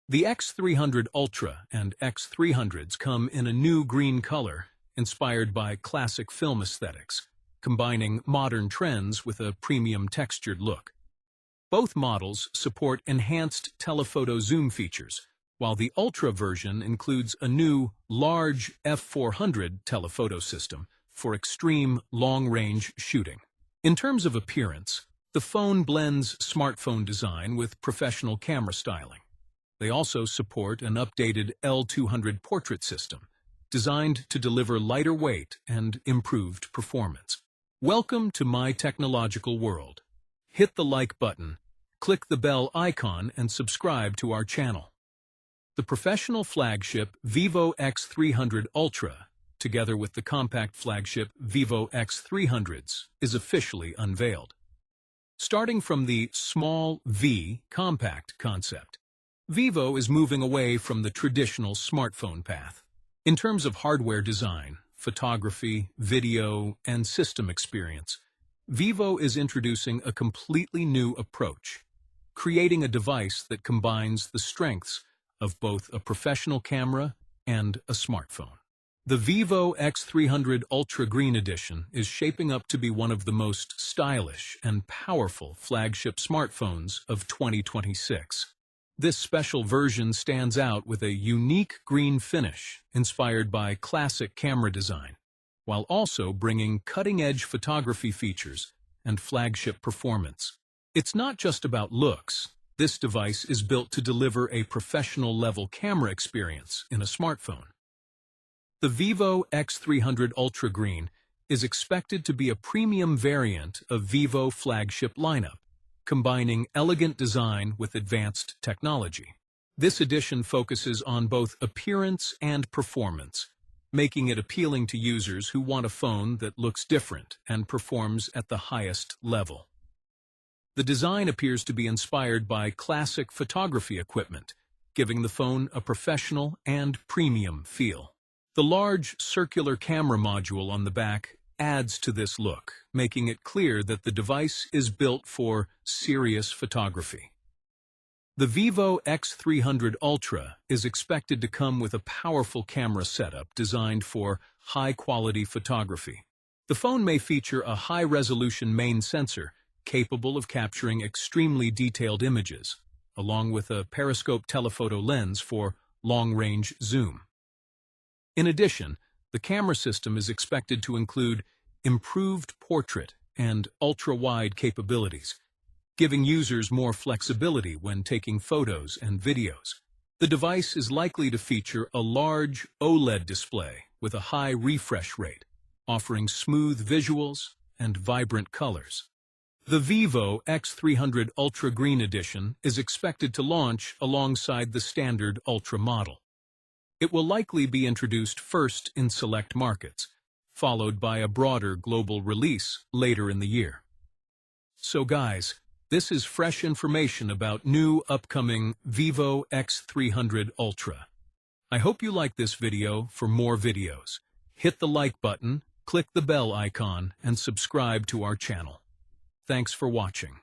The X300 Ultra and X300s come in a new green color, inspired by classic film aesthetics, combining modern trends with a premium textured look. Both models support enhanced telephoto zoom features, while the Ultra version includes a new, large f400 telephoto system for extreme long-range shooting. In terms of appearance, the phone blends smartphone design with professional camera styling. They also support an updated L200 portrait system, designed to deliver lighter weight and improved performance. Welcome to my technological world. Hit the like button, click the bell icon, and subscribe to our channel. The professional flagship Vivo X300 Ultra, together with the compact flagship Vivo X300s, is officially unveiled. Starting from the small V compact concept, Vivo is moving away from the traditional smartphone path. In terms of hardware design, photography, video, and system experience, Vivo is introducing a completely new approach, creating a device that combines the strengths of both a professional camera and a smartphone. The Vivo X300 Ultra Green Edition is shaping up to be one of the most stylish and powerful flagship smartphones of 2026. This special version stands out with a unique green finish inspired by classic camera design, while also bringing cutting-edge photography features and flagship performance. It's not just about looks. This device is built to deliver a professional-level camera experience in a smartphone. The Vivo X300 Ultra Green is expected to be a premium variant of Vivo flagship lineup, combining elegant design with advanced technology. This edition focuses on both appearance and performance, making it appealing to users who want a phone that looks different and performs at the highest level. The design appears to be inspired by classic photography equipment, giving the phone a professional and premium feel. The large circular camera module on the back adds to this look, making it clear that the device is built for serious photography. The Vivo X300 Ultra is expected to come with a powerful camera setup designed for high-quality photography. The phone may feature a high-resolution main sensor capable of capturing extremely detailed images, along with a periscope telephoto lens for long-range zoom. In addition, the camera system is expected to include improved portrait and ultra-wide capabilities, giving users more flexibility when taking photos and videos. The device is likely to feature a large OLED display with a high refresh rate, offering smooth visuals and vibrant colors. The Vivo X300 Ultra Green Edition is expected to launch alongside the standard Ultra model. It will likely be introduced first in select markets, followed by a broader global release later in the year. So guys, this is fresh information about new upcoming Vivo X300 Ultra. I hope you like this video. For more videos, hit the like button, click the bell icon, and subscribe to our channel. Thanks for watching.